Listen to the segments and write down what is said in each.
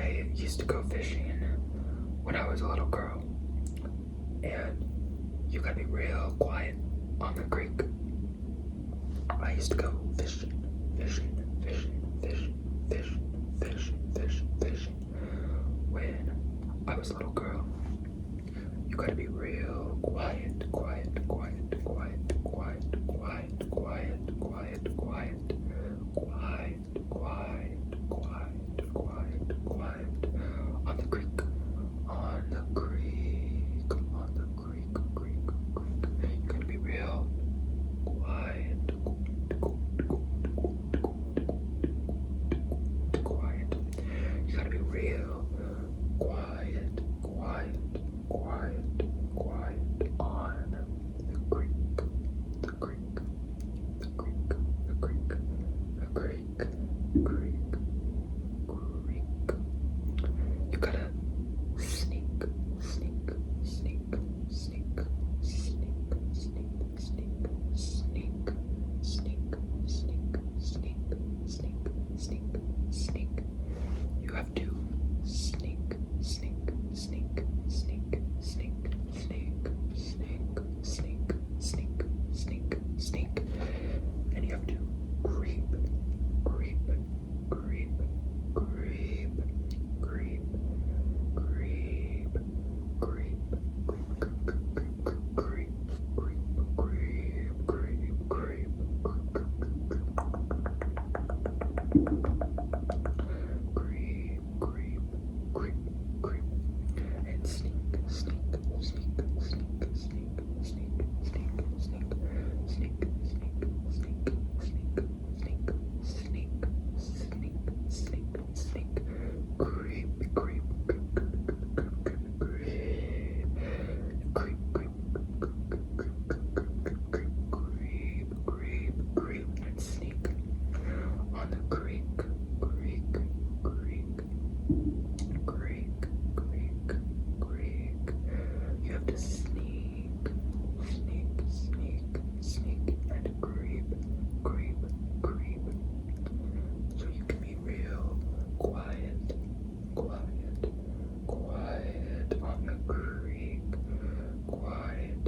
I used to go fishing when I was a little girl, and you gotta be real quiet on the creek. I used to go fishing when I was a little girl. You gotta be real quiet. On the creek. You gotta be real quiet. You gotta be real quiet on the creek. You gotta sneak. You have to sneak. And you have to creep. And sneak. Creep and sneak on the creek. You have to sneak and creep. So you can be real quiet on the creek. Quiet.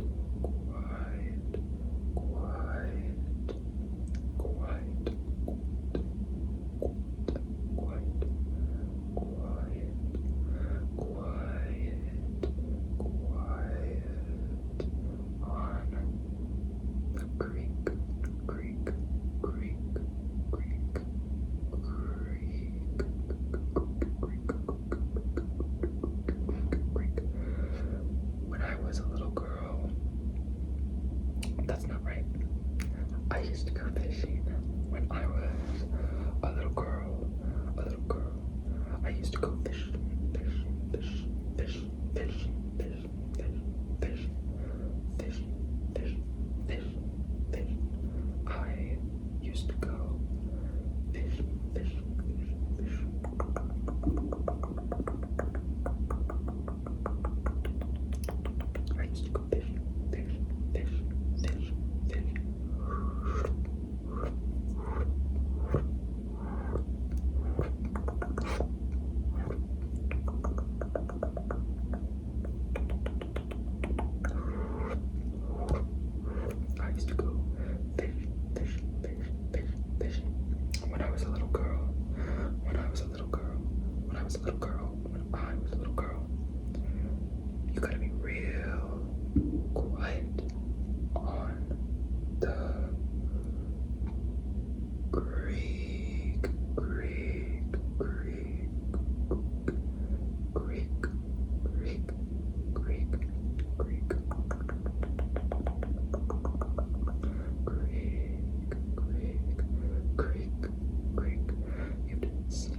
When I was a little girl, that's not right. I used to go fishing when I was a little girl. I used to go fishing. I used to go fishing. I used to go fishing. I used to go fishing when I was a little girl. You gotta be real quiet on the creek. You have to sneak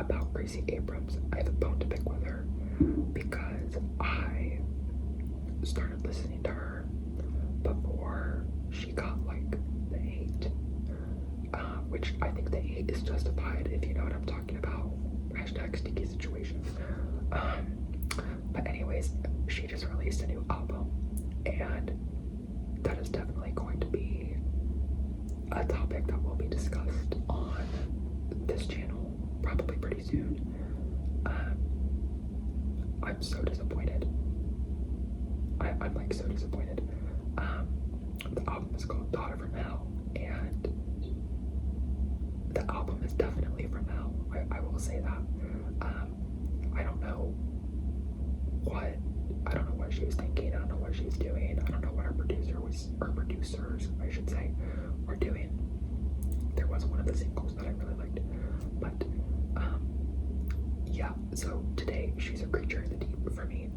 about Gracie Abrams, I have a bone to pick with her because I started listening to her before she got like the hate, which I think the hate is justified if you know what I'm talking about. Hashtag sticky situation. But anyways, she just released a new album, and that is definitely going to be a topic that will be discussed on this channel probably pretty soon. I'm so disappointed. I'm like so disappointed. The album is called Daughter from Hell, and the album is definitely from hell. I will say that. I don't know what she was thinking. I don't know what she was doing. I don't know what her producers, I should say, were doing. There was one of the singles that I really liked, but yeah. So today she's a creature in the deep for me,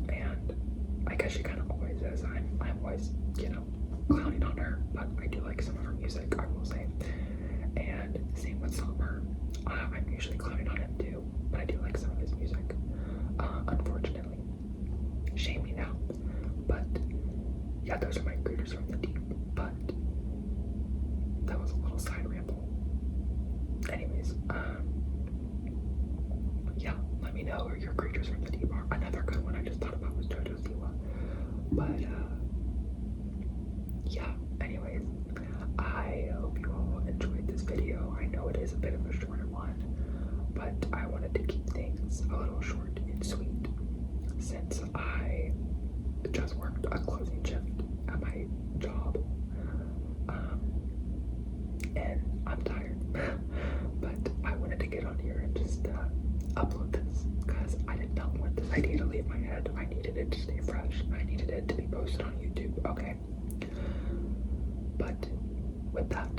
and I guess she kind of always is. I'm always, clowning on her, but I do like some of her music, I will say. And same with Summer. I'm usually clowning on him too, but I do like some of his music. Unfortunately, shame me now. But yeah, those are my creatures from the deep. But that was a little side ramble. Anyways, yeah, let me know who your creatures from the deep are. Another good one I just thought about was JoJo Siwa. But yeah, anyways, I hope you all enjoyed this video. I know it is a bit of a shorter one, but I wanted to keep things a little short and sweet since I just worked a closing shift at my job, and I'm tired. But I wanted to get on here and just upload this because I did not want this idea to leave my head. I needed it to stay fresh. I needed it to be posted on YouTube, okay? But with that,